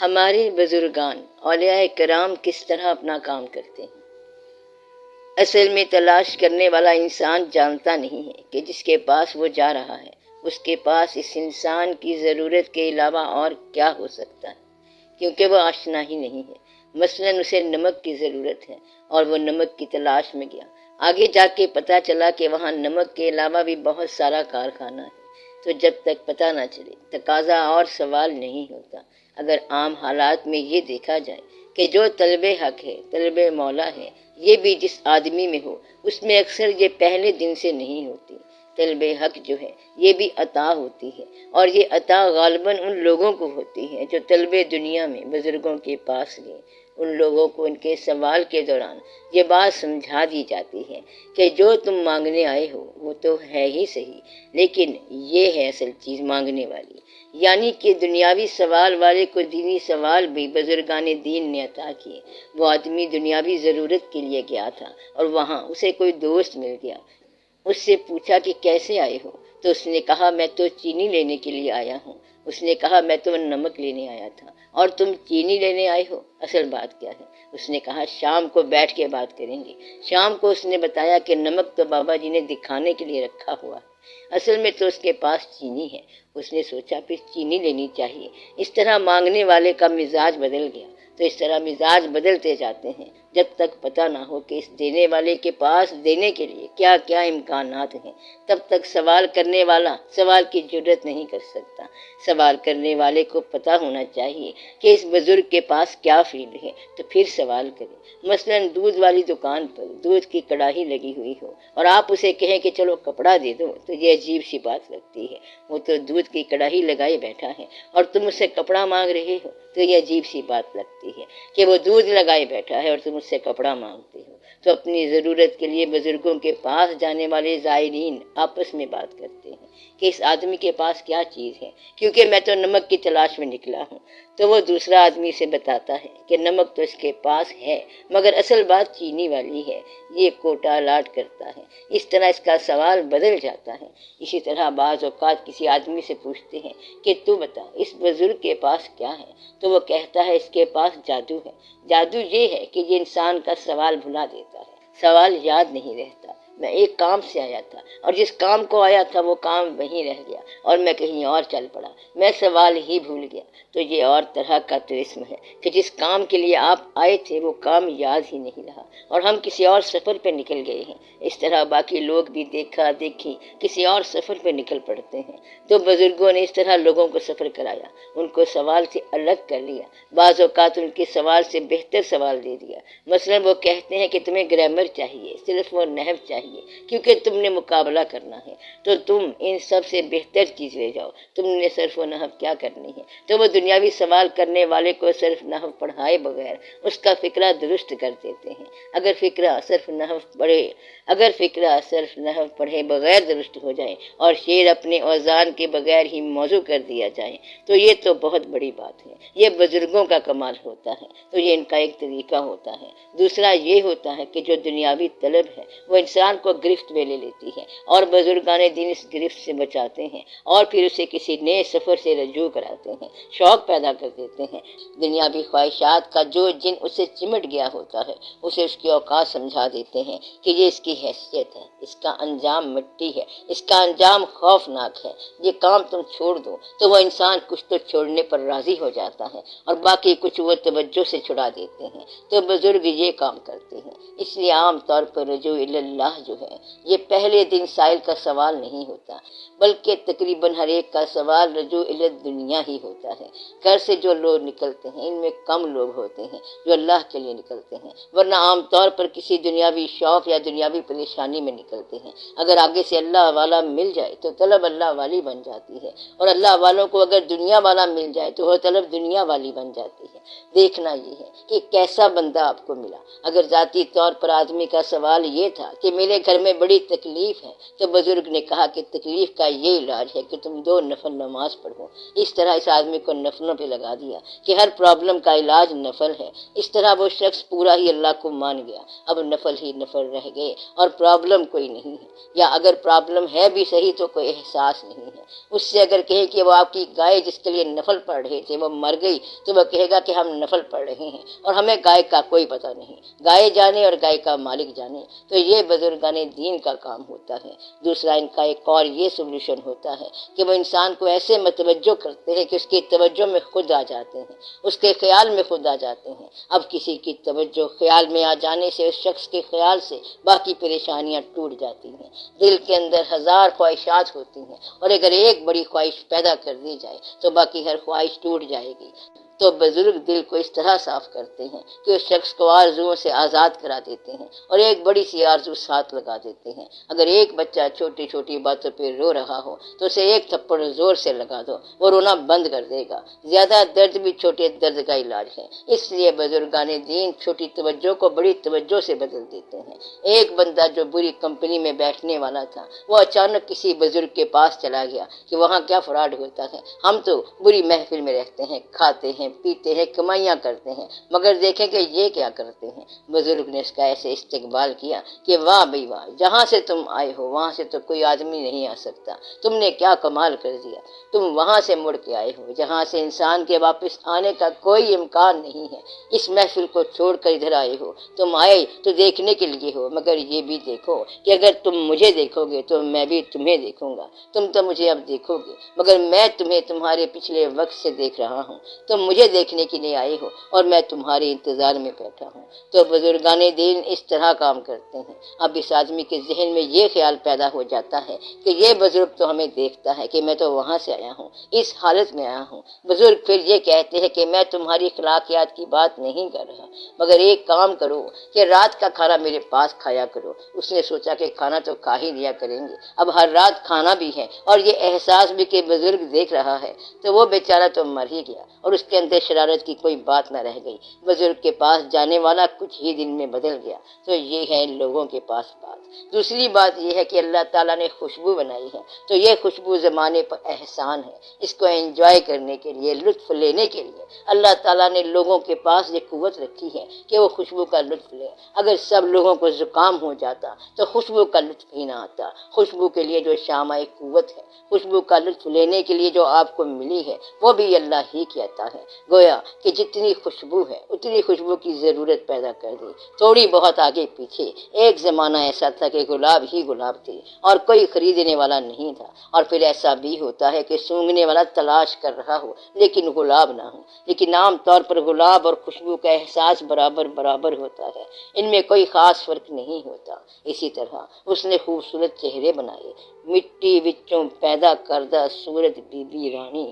ہمارے بزرگان اولیاء کرام کس طرح اپنا کام کرتے ہیں۔ اصل میں تلاش کرنے والا انسان جانتا نہیں ہے کہ جس کے پاس وہ جا رہا ہے اس کے پاس اس انسان کی ضرورت کے علاوہ اور کیا ہو سکتا ہے، کیونکہ وہ آشنا ہی نہیں ہے۔ مثلاً اسے نمک کی ضرورت ہے اور وہ نمک کی تلاش میں گیا، آگے جا کے پتہ چلا کہ وہاں نمک کے علاوہ بھی بہت سارا کارخانہ ہے۔ تو جب تک پتہ نہ چلے تقاضا اور سوال نہیں ہوتا۔ اگر عام حالات میں یہ دیکھا جائے کہ جو طلب حق ہے، طلب مولا ہے، یہ بھی جس آدمی میں ہو اس میں اکثر یہ پہلے دن سے نہیں ہوتی۔ طلب حق جو ہے یہ بھی عطا ہوتی ہے، اور یہ عطا غالباً ان لوگوں کو ہوتی ہے جو طلب دنیا میں بزرگوں کے پاس گئے۔ ان لوگوں کو ان کے سوال کے دوران یہ بات سمجھا دی جاتی ہے کہ جو تم مانگنے آئے ہو وہ تو ہے ہی صحیح، لیکن یہ ہے اصل چیز مانگنے والی۔ یعنی کہ دنیاوی سوال والے کو دینی سوال بھی بزرگان دین نے عطا کیے۔ وہ آدمی دنیاوی ضرورت کے لیے گیا تھا اور وہاں اسے کوئی دوست مل گیا۔ اس سے پوچھا کہ کیسے آئے ہو؟ تو اس نے کہا میں تو چینی لینے کے لیے آیا ہوں۔ اس نے کہا میں تو نمک لینے آیا تھا اور تم چینی لینے آئے ہو، اصل بات کیا ہے؟ اس نے کہا شام کو بیٹھ کے بات کریں گے۔ شام کو اس نے بتایا کہ نمک تو بابا جی نے دکھانے کے لیے رکھا ہوا ہے، اصل میں تو اس کے پاس چینی ہے۔ اس نے سوچا پھر چینی لینی چاہیے۔ اس طرح مانگنے والے کا مزاج بدل گیا۔ تو اس طرح مزاج بدلتے جاتے ہیں جب تک پتہ نہ ہو کہ اس دینے والے کے پاس دینے کے لیے کیا کیا امکانات ہیں، تب تک سوال کرنے والا سوال کی جرت نہیں کر سکتا۔ سوال کرنے والے کو پتہ ہونا چاہیے کہ اس بزرگ کے پاس کیا فیلڈ ہے، تو پھر سوال کرے۔ مثلاً دودھ والی دکان پر دودھ کی کڑاہی لگی ہوئی ہو اور آپ اسے کہیں کہ چلو کپڑا دے دو، تو یہ عجیب سی بات لگتی ہے۔ وہ تو دودھ کی کڑاہی لگائے بیٹھا ہے اور تم اس سے کپڑا مانگ رہے ہو، تو یہ عجیب سی بات لگتی ہے کہ وہ دودھ لگائے بیٹھا ہے اور تم اس سے کپڑا مانگتے ہو۔ تو اپنی ضرورت کے لیے بزرگوں کے پاس جانے والے زائرین آپس میں بات کرتے ہیں کہ اس آدمی کے پاس کیا چیز ہے، کیونکہ میں تو نمک کی تلاش میں نکلا ہوں۔ تو وہ دوسرا آدمی سے بتاتا ہے کہ نمک تو اس کے پاس ہے مگر اصل بات چینی والی ہے، یہ کوٹا لاٹ کرتا ہے۔ اس طرح اس کا سوال بدل جاتا ہے۔ اسی طرح بعض اوقات کسی آدمی سے پوچھتے ہیں کہ تو بتا اس بزرگ کے پاس کیا ہے، تو وہ کہتا ہے اس کے پاس جادو ہے۔ جادو یہ ہے کہ یہ انسان کا سوال بھلا دیتا ہے، سوال یاد نہیں رہتا۔ میں ایک کام سے آیا تھا اور جس کام کو آیا تھا وہ کام وہیں رہ گیا اور میں کہیں اور چل پڑا، میں سوال ہی بھول گیا۔ تو یہ اور طرح کا طلسم ہے کہ جس کام کے لیے آپ آئے تھے وہ کام یاد ہی نہیں رہا اور ہم کسی اور سفر پہ نکل گئے ہیں۔ اس طرح باقی لوگ بھی دیکھا دیکھی کسی اور سفر پہ نکل پڑتے ہیں۔ تو بزرگوں نے اس طرح لوگوں کو سفر کرایا، ان کو سوال سے الگ کر لیا، بعض اوقات ان کے سوال سے بہتر سوال دے دیا۔ مثلا وہ کہتے ہیں کہ تمہیں گرامر چاہیے، صرف وہ نحو چاہیے کیونکہ تم نے مقابلہ کرنا ہے، تو تم ان سب سے بہتر چیز لے جاؤ، تم نے صرف و نحو کیا کرنی ہے۔ تو وہ دنیاوی سوال کرنے والے کو صرف نحو پڑھائے بغیر اس کا فکرہ درست کر دیتے ہیں۔ اگر فکرہ صرف نحو پڑھے بغیر درست ہو جائے اور شعر اپنے اوزان کے بغیر ہی موضوع کر دیا جائے تو یہ تو بہت بڑی بات ہے۔ یہ بزرگوں کا کمال ہوتا ہے، تو یہ ان کا ایک طریقہ ہوتا ہے۔ دوسرا یہ ہوتا ہے کہ جو دنیاوی طلب ہے وہ انسان کو گرفت میں لے لیتی ہے اور بزرگان دین اس گرفت سے بچاتے ہیں اور پھر اسے کسی نئے سفر سے رجوع کراتے ہیں، شوق پیدا کر دیتے ہیں۔ دنیاوی خواہشات کا جو جن اسے چمٹ گیا ہوتا ہے اسے اس کی اوقات سمجھا دیتے ہیں کہ یہ اس کی حیثیت ہے، اس کا انجام مٹی ہے، اس کا انجام خوفناک ہے، یہ کام تم چھوڑ دو۔ تو وہ انسان کچھ تو چھوڑنے پر راضی ہو جاتا ہے اور باقی کچھ وہ توجہ سے چھڑا دیتے ہیں۔ تو بزرگ یہ کام کرتے ہیں۔ اس لیے عام طور پر رجوع اللہ جو ہے یہ پہلے دن سائل کا سوال نہیں ہوتا، بلکہ تقریباً ہر ایک کا سوال رجوع دنیا ہی ہوتا ہے۔ گھر سے جو لوگ نکلتے ہیں ان میں کم لوگ ہوتے ہیں جو اللہ کے لیے نکلتے ہیں، ورنہ عام طور پر کسی دنیاوی شوق یا دنیاوی پریشانی میں نکلتے ہیں۔ اگر آگے سے اللہ والا مل جائے تو طلب اللہ والی بن جاتی ہے، اور اللہ والوں کو اگر دنیا والا مل جائے تو وہ طلب دنیا والی بن جاتی ہے۔ دیکھنا یہ ہے کہ کیسا بندہ آپ کو ملا۔ اگر ذاتی طور پر آدمی کا سوال یہ تھا کہ میرے میرے گھر میں بڑی تکلیف ہے، تو بزرگ نے کہا کہ تکلیف کا یہ علاج ہے کہ تم 2 نفل نماز پڑھو۔ اس طرح اس آدمی کو نفلوں پہ لگا دیا کہ ہر پرابلم کا علاج نفل ہے۔ اس طرح وہ شخص پورا ہی اللہ کو مان گیا، اب نفل ہی نفل رہ گئے اور پرابلم کوئی نہیں ہے، یا اگر پرابلم ہے بھی صحیح تو کوئی احساس نہیں ہے۔ اس سے اگر کہے کہ وہ آپ کی گائے جس کے لیے نفل پڑھ رہے تھے وہ مر گئی، تو وہ کہے گا کہ ہم نفل پڑھ رہے ہیں اور ہمیں گائے کا کوئی پتہ نہیں، گائے جانے اور گائے کا مالک جانے۔ تو یہ بزرگان دین کا کام ہوتا ہے۔ دوسرا ان کا ایک اور یہ سولوشن ہوتا ہے کہ وہ انسان کو ایسے متوجہ کرتے ہیں کہ اس کی توجہ میں خود آ جاتے ہیں، اس کے خیال میں خود آ جاتے ہیں۔ اب کسی کی توجہ خیال میں آ جانے سے اس شخص کے خیال سے باقی پریشانیاں ٹوٹ جاتی ہیں۔ دل کے اندر 1000 خواہشات ہوتی ہیں اور اگر ایک بڑی خواہش پیدا کر دی جائے تو باقی ہر خواہش ٹوٹ جائے گی۔ تو بزرگ دل کو اس طرح صاف کرتے ہیں کہ اس شخص کو آرزوؤں سے آزاد کرا دیتے ہیں اور ایک بڑی سی آرزو ساتھ لگا دیتے ہیں۔ اگر ایک بچہ چھوٹی چھوٹی باتوں پہ رو رہا ہو تو اسے ایک تھپڑ زور سے لگا دو، وہ رونا بند کر دے گا۔ زیادہ درد بھی چھوٹے درد کا علاج ہے، اس لیے بزرگان دین چھوٹی توجہ کو بڑی توجہ سے بدل دیتے ہیں۔ ایک بندہ جو بری کمپنی میں بیٹھنے والا تھا، وہ اچانک کسی بزرگ کے پاس چلا گیا کہ وہاں کیا فراڈ ہوتا ہے، ہم تو بری محفل میں رہتے ہیں، کھاتے ہیں، پیتے ہیں، کمائیاں کرتے ہیں، مگر دیکھیں کہ یہ کیا کرتے ہیں۔ بزرگ نے اس کا ایسے استقبال کیا کہ واہ بھئی واہ، جہاں سے تم آئے ہو وہاں سے تو کوئی آدمی نہیں آ سکتا، تم نے کیا کمال کر دیا، تم وہاں سے مڑ کے آئے ہو جہاں سے انسان کے واپس آنے کا کوئی امکان نہیں ہے، اس محفل کو چھوڑ کر ادھر آئے ہو، تم آئے تو دیکھنے کے لیے ہو، مگر یہ بھی دیکھو کہ اگر تم مجھے دیکھو گے تو میں بھی تمہیں دیکھوں گا، تم تو مجھے اب دیکھو گے مگر میں تمہیں تمہارے پچھلے وقت سے دیکھ رہا ہوں، تم مجھے دیکھنے کے لیے آئے ہو اور میں تمہارے انتظار میں بیٹھا ہوں۔ تو بزرگان دین اس طرح کام کرتے ہیں۔ اب اس آدمی کے ذہن میں یہ خیال پیدا ہو جاتا ہے کہ یہ بزرگ تو ہمیں دیکھتا ہے کہ میں تو وہاں سے آیا ہوں، اس حالت میں آیا ہوں۔ بزرگ پھر یہ کہتے ہیں کہ میں تمہاری اخلاقیات کی بات نہیں کر رہا، مگر ایک کام کرو کہ رات کا کھانا میرے پاس کھایا کرو۔ اس نے سوچا کہ کھانا تو کھا ہی لیا کریں گے، اب ہر رات کھانا بھی ہے اور یہ احساس بھی کہ بزرگ دیکھ رہا ہے، تو وہ بیچارہ تو مر ہی گیا اور اس کے اندر شرارت کی کوئی بات نہ رہ گئی۔ بزرگ کے پاس جانے والا کچھ ہی دن میں بدل گیا۔ تو یہ ہے لوگوں کے پاس بات۔ دوسری بات یہ ہے کہ اللہ تعالیٰ نے خوشبو بنائی ہے، تو یہ خوشبو زمانے پر احسان ہے۔ اس کو انجوائے کرنے کے لیے، لطف لینے کے لیے اللہ تعالیٰ نے لوگوں کے پاس یہ قوت رکھی ہے کہ وہ خوشبو کا لطف لیں۔ اگر سب لوگوں کو زکام ہو جاتا تو خوشبو کا لطف ہی نہ آتا۔ خوشبو کے لیے جو شامہ قوت ہے، خوشبو کا لطف لینے کے لیے جو آپ کو ملی ہے، وہ بھی اللہ ہی کی عطا ہے۔ گویا کہ جتنی خوشبو ہے اتنی خوشبو کی ضرورت پیدا کر دی۔ تھوڑی بہت آگے پیچھے ایک زمانہ ایسا تھا کہ گلاب ہی گلاب تھے اور کوئی خریدنے والا نہیں تھا، اور پھر ایسا بھی ہوتا ہے کہ سونگھنے والا تلاش کر رہا ہو لیکن گلاب نہ ہو۔ لیکن عام طور پر گلاب اور خوشبو کا احساس برابر برابر ہوتا ہے، ان میں کوئی خاص فرق نہیں ہوتا۔ اسی طرح اس نے خوبصورت چہرے بنائے، مٹی وچوں پیدا کردہ صورت بی بی رانی۔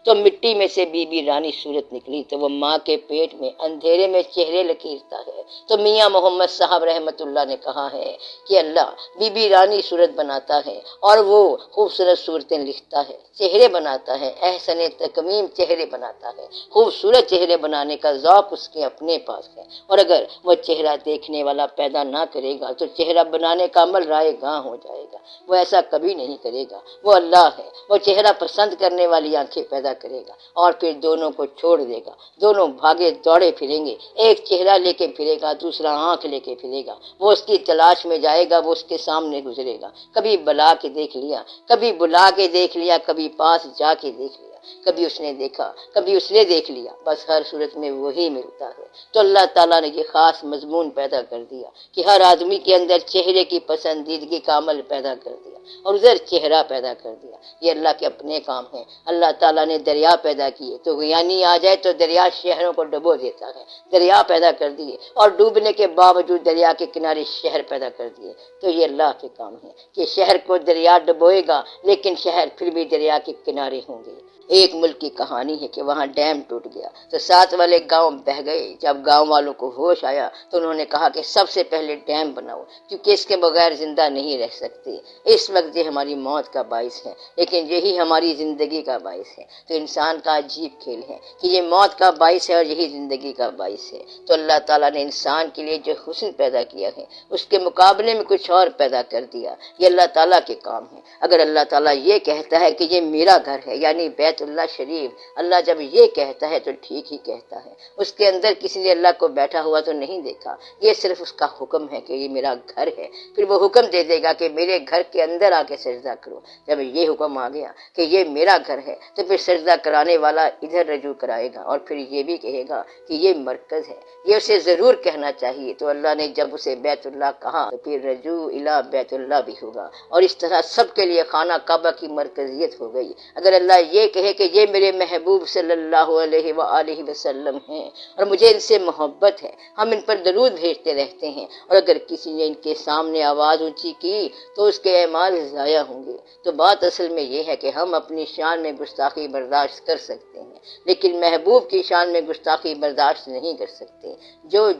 تو مٹی میں سے بی بی رانی صورت نکلی تو وہ ماں کے پیٹ میں اندھیرے میں چہرے لکیرتا ہے۔ تو میاں محمد صاحب رحمت اللہ نے کہا ہے کہ اللہ بی بی رانی صورت بناتا ہے اور وہ خوبصورت صورتیں لکھتا ہے، چہرے بناتا ہے، احسن تکمیم چہرے بناتا ہے۔ خوبصورت چہرے بنانے کا ذوق اس کے اپنے پاس ہے، اور اگر وہ چہرہ دیکھنے والا پیدا نہ کرے گا تو چہرہ بنانے کا عمل رائے گاں ہو جائے گا۔ وہ ایسا کبھی نہیں کرے گا، وہ اللہ ہے، وہ چہرہ پسند کرنے والی آنکھیں پیدا کرے گا اور پھر دونوں کو چھوڑ دے گا۔ دونوں بھاگے دوڑے پھریں گے، ایک چہرہ لے کے پھرے گا، دوسرا آنکھ لے کے پھرے گا۔ وہ اس کی تلاش میں جائے گا، وہ اس کے سامنے گزرے گا، کبھی بلا کے دیکھ لیا، کبھی بلا کے دیکھ لیا، کبھی پاس جا کے دیکھ لیا، کبھی اس نے دیکھا، کبھی اس نے دیکھ لیا، بس ہر صورت میں وہی ملتا ہے۔ تو اللہ تعالیٰ نے یہ خاص مضمون پیدا کر دیا کہ ہر آدمی کے اندر چہرے کی پسندیدگی کا عمل پیدا کر دیا اور ادھر چہرہ پیدا کر دیا۔ یہ اللہ کے اپنے کام ہیں۔ اللہ تعالیٰ نے دریا پیدا کیے تو غیانی آ جائے تو دریا شہروں کو ڈبو دیتا ہے، دریا پیدا کر دیے اور ڈوبنے کے باوجود دریا کے کنارے شہر پیدا کر دیے۔ تو یہ اللہ کے کام ہے کہ شہر کو دریا ڈبوئے گا لیکن شہر پھر بھی دریا کے کنارے ہوں گے۔ ایک ملک کی کہانی ہے کہ وہاں ڈیم ٹوٹ گیا تو ساتھ والے گاؤں بہہ گئے۔ جب گاؤں والوں کو ہوش آیا تو انہوں نے کہا کہ سب سے پہلے ڈیم بناؤ کیونکہ اس کے بغیر زندہ نہیں رہ سکتے۔ اس وقت یہ ہماری موت کا باعث ہے، لیکن یہی ہماری زندگی کا باعث ہے۔ تو انسان کا عجیب کھیل ہے کہ یہ موت کا باعث ہے اور یہی زندگی کا باعث ہے۔ تو اللہ تعالیٰ نے انسان کے لیے جو حسن پیدا کیا ہے اس کے مقابلے میں کچھ اور پیدا کر دیا، یہ اللہ تعالیٰ کے کام ہے۔ اگر اللہ تعالیٰ یہ کہتا ہے کہ یہ میرا گھر ہے، یعنی بیت اللہ شریف، اللہ جب یہ کہتا ہے تو ٹھیک ہی کہتا ہے۔ اس کے اندر کسی نے اللہ کو بیٹھا ہوا تو نہیں دیکھا، یہ صرف اس کا حکم ہے کہ یہ میرا گھر ہے، پھر وہ حکم دے دے گا کہ میرے گھر کے اندر آ کے سجدہ کرو۔ جب یہ حکم آ گیا کہ یہ میرا گھر ہے تو پھر سجدہ کرانے والا ادھر رجوع کرائے گا اور پھر یہ بھی کہے گا کہ یہ مرکز ہے، یہ اسے ضرور کہنا چاہیے۔ تو اللہ نے جب اسے بیت اللہ کہا تو پھر رجوع الی بیت اللہ بھی ہوگا، اور اس طرح سب کے لیے خانہ کعبہ کی مرکزیت ہو گئی۔ اگر اللہ یہ کہے کہ یہ میرے محبوب صلی اللہ علیہ وآلہ وسلم ہیں اور مجھے ان سے محبت ہے، ہم ان پر درود بھیجتے رہتے ہیں، اور اگر کسی نے ان کے سامنے آواز اونچی کی تو اس کے اعمال ضائع ہوں گے۔ تو بات اصل میں یہ ہے کہ ہم اپنی شان میں گستاخی برداشت کر سکتے ہیں، لیکن محبوب کی شان میں گستاخی برداشت نہیں کر سکتے۔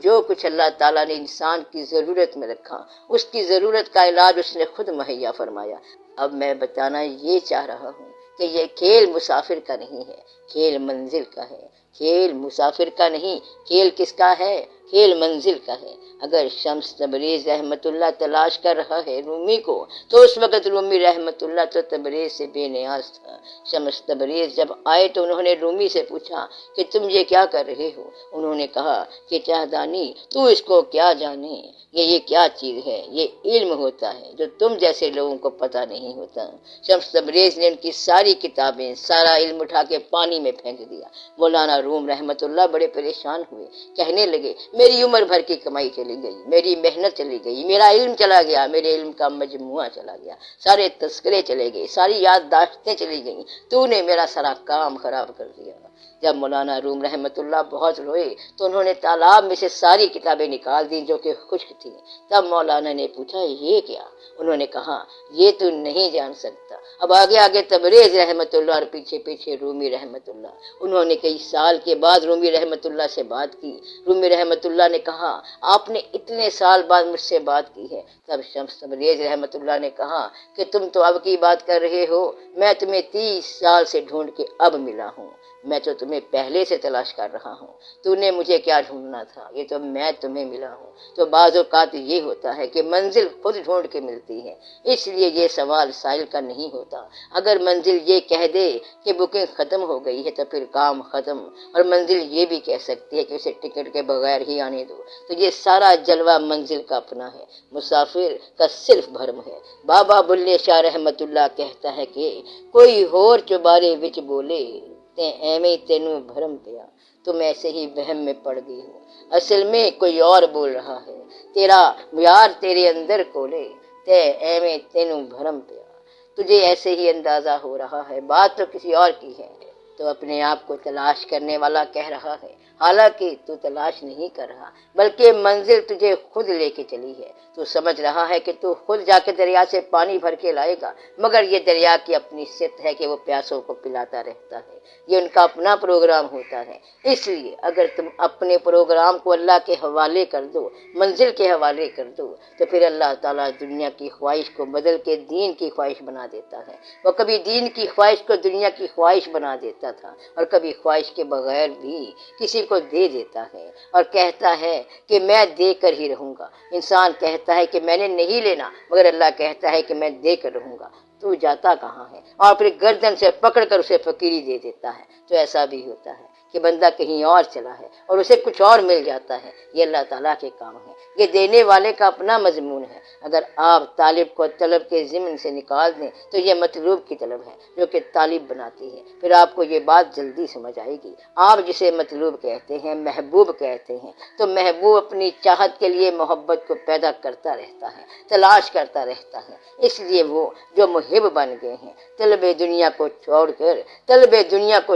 جو کچھ اللہ تعالیٰ نے انسان کی ضرورت میں رکھا، اس کی ضرورت کا علاج اس نے خود مہیا فرمایا۔ اب میں بتانا یہ چاہ رہا ہوں کہ یہ کھیل مسافر کا نہیں ہے، کھیل منزل کا ہے۔ کھیل مسافر کا نہیں، کھیل کس کا ہے؟ کھیل منزل کا ہے۔ اگر شمس تبریز رحمت اللہ تلاش کر رہا ہے رومی کو، تو اس وقت رومی رحمت اللہ تو تبریز سے بے نیاز تھا۔ شمس تبریز جب آئے تو انہوں نے رومی سے پوچھا کہ تم یہ کیا کر رہے ہو؟ انہوں نے کہا کہ چاہدانی تو اس کو کیا جانے، یہ کیا چیز ہے، یہ علم ہوتا ہے جو تم جیسے لوگوں کو پتہ نہیں ہوتا۔ شمس تبریز نے ان کی ساری کتابیں، سارا علم اٹھا کے پانی میں پھینک دیا۔ مولانا روم رحمت اللہ بڑے پریشان ہوئے، کہنے لگے میری عمر بھر کی کمائی چلی گئی، میری محنت چلی گئی، میرا علم چلا گیا، میرے علم کا مجموعہ چلا گیا، سارے تذکرے چلے گئے، ساری یادداشتیں چلی گئیں، تو نے میرا سارا کام خراب کر دیا۔ جب مولانا روم رحمت اللہ بہت روئے تو انہوں نے تالاب میں سے ساری کتابیں نکال دیں جو کہ خشک تھیں۔ تب مولانا نے پوچھا یہ کیا؟ انہوں نے کہا یہ تو نہیں جان سکتا۔ اب آگے آگے تبریز رحمت اللہ اور پیچھے پیچھے رومی رحمت اللہ۔ انہوں نے کئی سال کے بعد رومی رحمت اللہ سے بات کی۔ رومی رحمت اللہ نے کہا آپ نے اتنے سال بعد مجھ سے بات کی ہے۔ تب شمس تبریز رحمت اللہ نے کہا کہ تم تو اب کی بات کر رہے ہو، میں تمہیں 30 سال سے ڈھونڈ کے اب ملا ہوں، میں تو تمہیں پہلے سے تلاش کر رہا ہوں، تو نے مجھے کیا ڈھونڈنا تھا، یہ تو میں تمہیں ملا ہوں۔ تو بعض اوقات یہ ہوتا ہے کہ منزل خود ڈھونڈ کے ملتی ہے، اس لیے یہ سوال سائل کا نہیں ہوتا۔ اگر منزل یہ کہہ دے کہ بکنگ ختم ہو گئی ہے تو پھر کام ختم، اور منزل یہ بھی کہہ سکتی ہے کہ اسے ٹکٹ کے بغیر ہی آنے دو، تو یہ سارا جلوہ منزل کا اپنا ہے، مسافر کا صرف بھرم ہے۔ بابا بلے شاہ رحمت اللہ کہتا ہے کہ کوئی ہور چوبارے وچ بولے تے ایویں تینوں بھرم پیا، تم ایسے ہی وہم میں پڑ گئی ہو، اصل میں کوئی اور بول رہا ہے، تیرا یار تیرے اندر کولے تے ایویں تینوں بھرم پیا، تجھے ایسے ہی اندازہ ہو رہا ہے بات تو کسی اور کی ہے۔ تو اپنے آپ کو تلاش کرنے والا کہہ رہا ہے، حالانکہ تو تلاش نہیں کر رہا بلکہ منزل تجھے خود لے کے چلی ہے۔ تو سمجھ رہا ہے کہ تو خود جا کے دریا سے پانی بھر کے لائے گا، مگر یہ دریا کی اپنی صفت ہے کہ وہ پیاسوں کو پلاتا رہتا ہے، یہ ان کا اپنا پروگرام ہوتا ہے۔ اس لیے اگر تم اپنے پروگرام کو اللہ کے حوالے کر دو، منزل کے حوالے کر دو، تو پھر اللہ تعالیٰ دنیا کی خواہش کو بدل کے دین کی خواہش بنا دیتا ہے۔ وہ کبھی دین کی خواہش کو دنیا کی خواہش بنا دیتا تھا، اور کبھی خواہش کے بغیر بھی کسی کو دے دیتا ہے اور کہتا ہے کہ میں دے کر ہی رہوں گا۔ انسان کہتا ہے کہ میں نے نہیں لینا، مگر اللہ کہتا ہے کہ میں دے کر رہوں گا۔ تو جاتا کہاں ہے؟ اور پھر گردن سے پکڑ کر اسے فقیری دے دیتا ہے۔ تو ایسا بھی ہوتا ہے کہ بندہ کہیں اور چلا ہے اور اسے کچھ اور مل جاتا ہے، یہ اللہ تعالیٰ کے کام ہے، یہ دینے والے کا اپنا مضمون ہے۔ اگر آپ طالب کو طلب کے ضمن سے نکال دیں تو یہ مطلوب کی طلب ہے جو کہ طالب بناتی ہے، پھر آپ کو یہ بات جلدی سمجھ آئے گی۔ آپ جسے مطلوب کہتے ہیں، محبوب کہتے ہیں، تو محبوب اپنی چاہت کے لیے محبت کو پیدا کرتا رہتا ہے، تلاش کرتا رہتا ہے، اس لیے وہ جو موہب بن گئے ہیں، طلب دنیا کو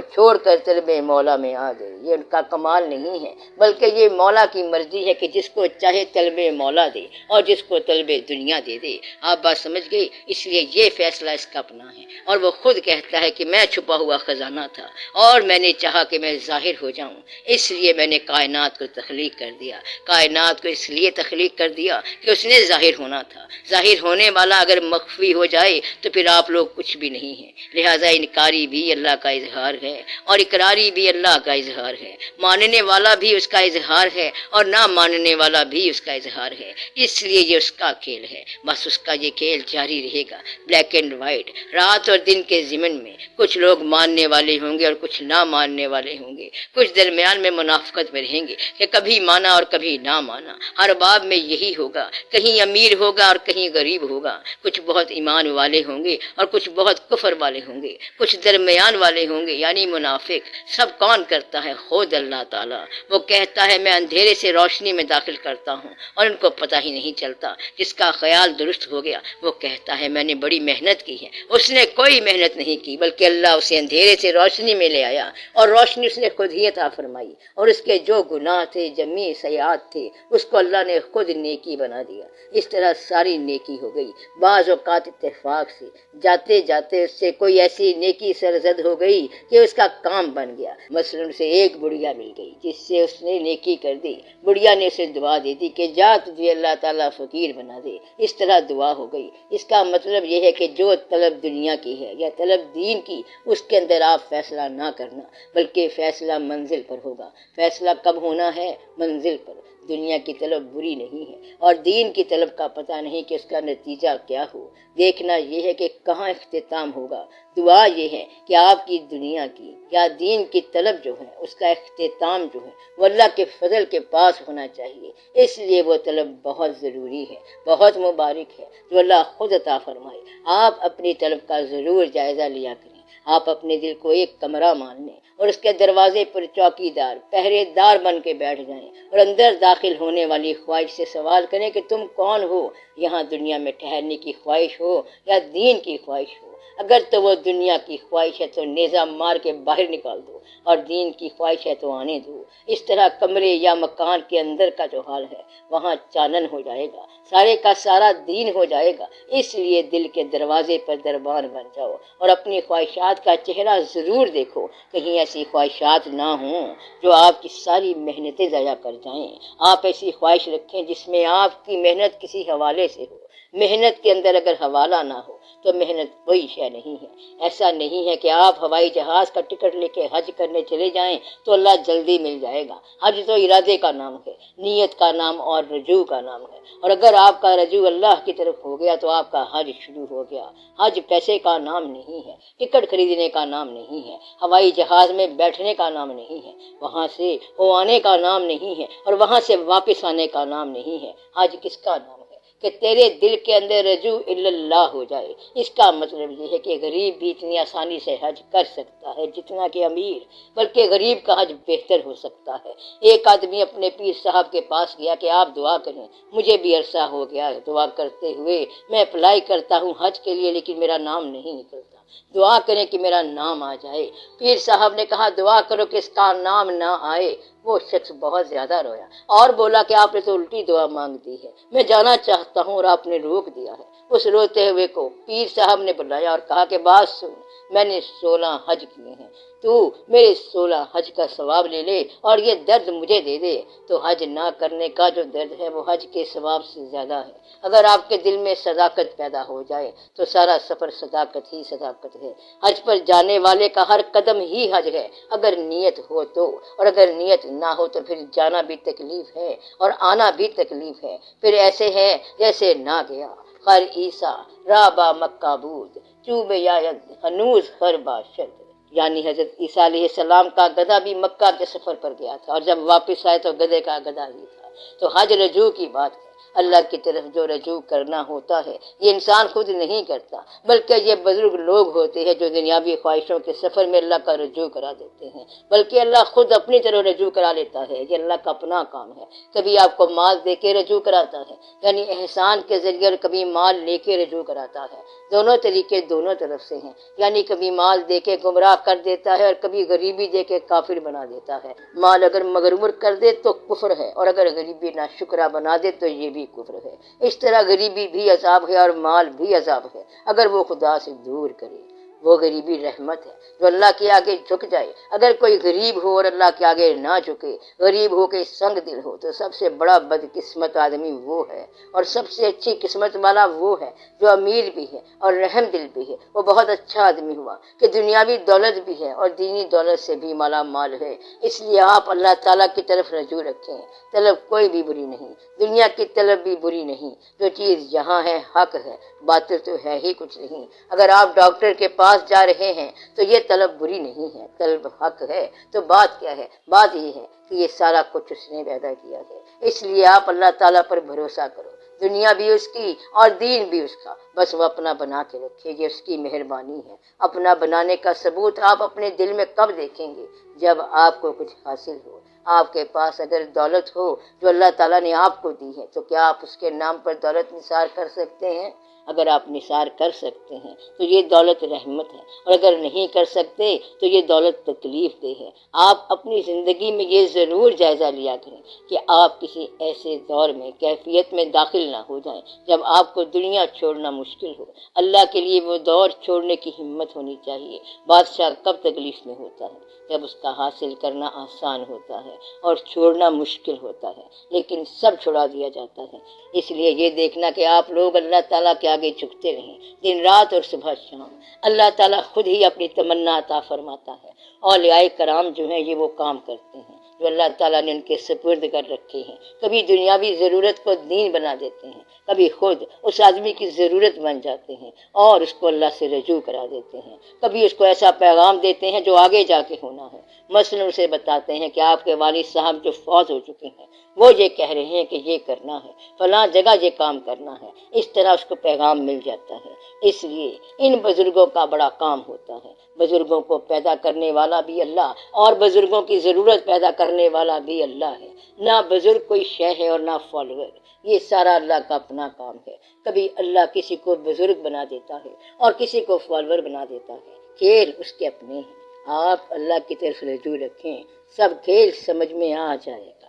چھوڑ کر طلب مولا میں آ گئے۔ یہ ان کا کمال نہیں ہے، بلکہ یہ مولا کی مرضی ہے کہ جس کو چاہے طلب مولا دے اور جس کو طلب دنیا دے دے۔ آپ بات سمجھ گئی؟ اس لیے یہ فیصلہ اس کا اپنا ہے، اور وہ خود کہتا ہے کہ میں چھپا ہوا خزانہ تھا اور میں نے چاہا کہ میں ظاہر ہو جاؤں، اس لیے میں نے کائنات کو تخلیق کر دیا۔ کائنات کو اس لیے تخلیق کر دیا کہ اس نے ظاہر ہونا تھا۔ ظاہر ہونے والا اگر مخفی ہو جائے تو پھر آپ لوگ کچھ بھی نہیں ہیں۔ لہذا انکاری بھی اللہ کا اظہار ہے اور اقراری بھی اللہ کا اظہار ہے، ماننے والا بھی اس کا اظہار ہے اور نہ ماننے والا بھی اس کا اظہار ہے۔ اس لیے یہ اس کا کھیل ہے، بس اس کا یہ کھیل جاری رہے گا، بلیک اینڈ وائٹ، رات اور دن کے ضمن میں۔ کچھ لوگ ماننے والے ہوں گے اور کچھ نہ ماننے والے ہوں گے، کچھ درمیان میں منافقت میں رہیں گے کہ کبھی مانا اور کبھی نہ مانا۔ ہر باب میں یہی ہوگا، کہیں امیر ہوگا اور کہیں غریب ہوگا، کچھ بہت ایمان والے ہوں گے اور کچھ بہت کفر والے ہوں گے، کچھ درمیان والے ہوں گے یعنی منافق۔ سب کون کرتا ہے؟ خود اللہ تعالیٰ۔ وہ کہتا ہے میں اندھیرے سے روشنی میں داخل کرتا ہوں اور ان کو پتہ ہی نہیں چلتا۔ جس کا خیال درست ہو گیا وہ کہتا ہے میں نے بڑی محنت کی ہے، اس نے کوئی محنت نہیں کی، بلکہ اللہ اسے اندھیرے سے روشنی میں لے آیا اور روشنی اس نے خود ہی عطا فرمائی، اور اس کے جو گناہ تھے، جمی سیئات تھے، اس کو اللہ نے خود نیکی بنا دیا۔ اس طرح ساری نیکی ہو گئی۔ بعض اوقات اتفاق سے جاتے جاتے اس سے کوئی ایسی نیکی سرزد ہو گئی کہ اس کا کام بن گیا۔ مثلا اسے ایک بڑھیا مل گئی جس سے اس نے نیکی کر دی، بڑھیا نے اسے دعا دے دی کہ جا تجھے اللہ تعالیٰ فقیر بنا دے، اس طرح دعا ہو گئی۔ اس کا مطلب یہ ہے کہ جو طلب دنیا کی ہے یا طلب دین کی، اس کے اندر آپ فیصلہ نہ کرنا، بلکہ فیصلہ منزل پر ہوگا۔ فیصلہ کب ہونا ہے؟ منزل پر۔ دنیا کی طلب بری نہیں ہے اور دین کی طلب کا پتہ نہیں کہ اس کا نتیجہ کیا ہو، دیکھنا یہ ہے کہ کہاں اختتام ہوگا۔ دعا یہ ہے کہ آپ کی دنیا کی یا دین کی طلب جو ہے اس کا اختتام جو ہے وہ اللہ کے فضل کے پاس ہونا چاہیے۔ اس لیے وہ طلب بہت ضروری ہے، بہت مبارک ہے جو اللہ خود عطا فرمائے۔ آپ اپنی طلب کا ضرور جائزہ لیا کریں۔ آپ اپنے دل کو ایک کمرہ مان لیں اور اس کے دروازے پر چوکی دار، پہرے دار بن کے بیٹھ جائیں اور اندر داخل ہونے والی خواہش سے سوال کریں کہ تم کون ہو؟ یہاں دنیا میں ٹھہرنے کی خواہش ہو یا دین کی خواہش ہو؟ اگر تو وہ دنیا کی خواہش ہے تو نیزہ مار کے باہر نکال دو، اور دین کی خواہش ہے تو آنے دو۔ اس طرح کمرے یا مکان کے اندر کا جو حال ہے وہاں چانن ہو جائے گا، سارے کا سارا دین ہو جائے گا۔ اس لیے دل کے دروازے پر دربان بن جاؤ اور اپنی خواہشات کا چہرہ ضرور دیکھو، کہیں ایسی خواہشات نہ ہوں جو آپ کی ساری محنتیں ضائع کر جائیں۔ آپ ایسی خواہش رکھیں جس میں آپ کی محنت کسی حوالے سے ہو۔ محنت کے اندر اگر حوالہ نہ ہو تو محنت کوئی شے نہیں ہے۔ ایسا نہیں ہے کہ آپ ہوائی جہاز کا ٹکٹ لے کے حج کرنے چلے جائیں تو اللہ جلدی مل جائے گا۔ حج تو ارادے کا نام ہے، نیت کا نام اور رجوع کا نام ہے، اور اگر آپ کا رجوع اللہ کی طرف ہو گیا تو آپ کا حج شروع ہو گیا۔ حج پیسے کا نام نہیں ہے، ٹکٹ خریدنے کا نام نہیں ہے، ہوائی جہاز میں بیٹھنے کا نام نہیں ہے، وہاں سے ہو آنے کا نام نہیں ہے، اور وہاں سے واپس آنے کا نام نہیں ہے۔ حج کس کا نام ہے؟ کہ تیرے دل کے اندر رجوع اللہ ہو جائے۔ اس کا مطلب یہ ہے کہ غریب بھی اتنی آسانی سے حج کر سکتا ہے جتنا کہ امیر، بلکہ غریب کا حج بہتر ہو سکتا ہے۔ ایک آدمی اپنے پیر صاحب کے پاس گیا کہ آپ دعا کریں، مجھے بھی عرصہ ہو گیا ہے دعا کرتے ہوئے، میں اپلائی کرتا ہوں حج کے لیے لیکن میرا نام نہیں نکلتا، دعا کریں کہ میرا نام آ جائے۔ پیر صاحب نے کہا دعا کرو کہ اس کا نام نہ آئے۔ وہ شخص بہت زیادہ رویا اور بولا کہ آپ نے تو الٹی دعا مانگ دی ہے، میں جانا چاہتا ہوں اور آپ نے روک دیا ہے۔ اس روتے ہوئے کو پیر صاحب نے بلایا اور کہا کہ بات سن، میں نے 16 حج کیے ہیں، تو میرے 16 حج کا ثواب لے لے اور یہ درد مجھے دے دے۔ تو حج نہ کرنے کا جو درد ہے وہ حج کے ثواب سے زیادہ ہے۔ اگر آپ کے دل میں صداقت پیدا ہو جائے تو سارا سفر صداقت ہی صداقت ہے۔ حج پر جانے والے کا ہر قدم ہی حج ہے، اگر نیت ہو تو، اور اگر نیت نہ ہو تو پھر جانا بھی تکلیف ہے اور آنا بھی تکلیف ہے۔ پھر ایسے ہے جیسے نہ گیا خر عیسیٰ رابا مکہ بود، چوب یاید ہنوز خر باشد۔ یعنی حضرت عیسیٰ علیہ السلام کا گدھا بھی مکہ کے سفر پر گیا تھا اور جب واپس آئے تو گدھے کا گدھا ہی تھا۔ تو حج رجوع کی بات ہے، اللہ کی طرف جو رجوع کرنا ہوتا ہے یہ انسان خود نہیں کرتا، بلکہ یہ بزرگ لوگ ہوتے ہیں جو دنیاوی خواہشوں کے سفر میں اللہ کا رجوع کرا دیتے ہیں، بلکہ اللہ خود اپنی طرف رجوع کرا لیتا ہے۔ یہ اللہ کا اپنا کام ہے۔ کبھی آپ کو مال دے کے رجوع کراتا ہے، یعنی احسان کے ذریعے، اور کبھی مال لے کے رجوع کراتا ہے۔ دونوں طریقے دونوں طرف سے ہیں، یعنی کبھی مال دے کے گمراہ کر دیتا ہے اور کبھی غریبی دے کے کافر بنا دیتا ہے۔ مال اگر مغرور کر دے تو کفر ہے، اور اگر غریبی ناشکرا بنا دے تو یہ بھی کفر ہے۔ اس طرح غریبی بھی عذاب ہے اور مال بھی عذاب ہے اگر وہ خدا سے دور کرے۔ وہ غریبی رحمت ہے جو اللہ کے آگے جھک جائے۔ اگر کوئی غریب ہو اور اللہ کے آگے نہ جھکے، غریب ہو کے سنگ دل ہو، تو سب سے بڑا بدقسمت آدمی وہ ہے، اور سب سے اچھی قسمت والا وہ ہے جو امیر بھی ہے اور رحم دل بھی ہے۔ وہ بہت اچھا آدمی ہوا کہ دنیاوی دولت بھی ہے اور دینی دولت سے بھی مالا مال ہے۔ اس لیے آپ اللہ تعالیٰ کی طرف رجوع رکھیں۔ طلب کوئی بھی بری نہیں، دنیا کی طلب بھی بری نہیں۔ جو چیز جہاں ہے حق ہے، باطل تو ہے ہی کچھ نہیں۔ اگر آپ ڈاکٹر کے پاس جا رہے ہیں تو یہ طلب بری نہیں ہے، طلب حق ہے۔ تو بات کیا ہے؟ بات یہ ہے کہ یہ سارا کچھ اس نے پیدا کیا ہے۔ اس لیے آپ اللہ تعالیٰ پر بھروسہ کرو، دنیا بھی اس کی اور دین بھی اس کا، بس وہ اپنا بنا کے رکھے، یہ اس کی مہربانی ہے۔ اپنا بنانے کا ثبوت آپ اپنے دل میں کب دیکھیں گے؟ جب آپ کو کچھ حاصل ہو۔ آپ کے پاس اگر دولت ہو جو اللہ تعالیٰ نے آپ کو دی ہے، تو کیا آپ اس کے نام پر دولت نثار کر سکتے ہیں؟ اگر آپ نثار کر سکتے ہیں تو یہ دولت رحمت ہے، اور اگر نہیں کر سکتے تو یہ دولت تکلیف دہ ہے۔ آپ اپنی زندگی میں یہ ضرور جائزہ لیا کریں کہ آپ کسی ایسے دور میں، کیفیت میں داخل نہ ہو جائیں جب آپ کو دنیا چھوڑنا مشکل ہو۔ اللہ کے لیے وہ دور چھوڑنے کی ہمت ہونی چاہیے۔ بادشاہ کب تکلیف میں ہوتا ہے؟ جب اس کا حاصل کرنا آسان ہوتا ہے اور چھوڑنا مشکل ہوتا ہے، لیکن سب چھڑا دیا جاتا ہے۔ اس لیے یہ دیکھنا کہ آپ لوگ اللہ تعالیٰ کے آگے جھکتے رہیں، دن رات اور صبح شام۔ اللہ تعالیٰ خود ہی اپنی تمنا عطا فرماتا ہے۔ اولیاء کرام جو ہیں یہ وہ کام کرتے ہیں جو اللہ تعالیٰ نے ان کے سپرد کر رکھے ہیں۔ کبھی دنیاوی ضرورت کو دین بنا دیتے ہیں، کبھی خود اس آدمی کی ضرورت بن جاتے ہیں اور اس کو اللہ سے رجوع کرا دیتے ہیں۔ کبھی اس کو ایسا پیغام دیتے ہیں جو آگے جا کے ہونا ہے۔ مثلاً اسے بتاتے ہیں کہ آپ کے والد صاحب جو فوت ہو چکے ہیں وہ یہ کہہ رہے ہیں کہ یہ کرنا ہے، فلاں جگہ یہ کام کرنا ہے۔ اس طرح اس کو پیغام مل جاتا ہے۔ اس لیے ان بزرگوں کا بڑا کام ہوتا ہے۔ بزرگوں کو پیدا کرنے والا بھی اللہ، اور بزرگوں کی ضرورت پیدا کرنے والا بھی اللہ ہے۔ نہ بزرگ کوئی شے ہے اور نہ فالوور، یہ سارا اللہ کا اپنا کام ہے۔ کبھی اللہ کسی کو بزرگ بنا دیتا ہے اور کسی کو فالوور بنا دیتا ہے، کھیل اس کے اپنے ہیں۔ آپ اللہ کی طرف رجوع رکھیں، سب کھیل سمجھ میں آ جائے گا۔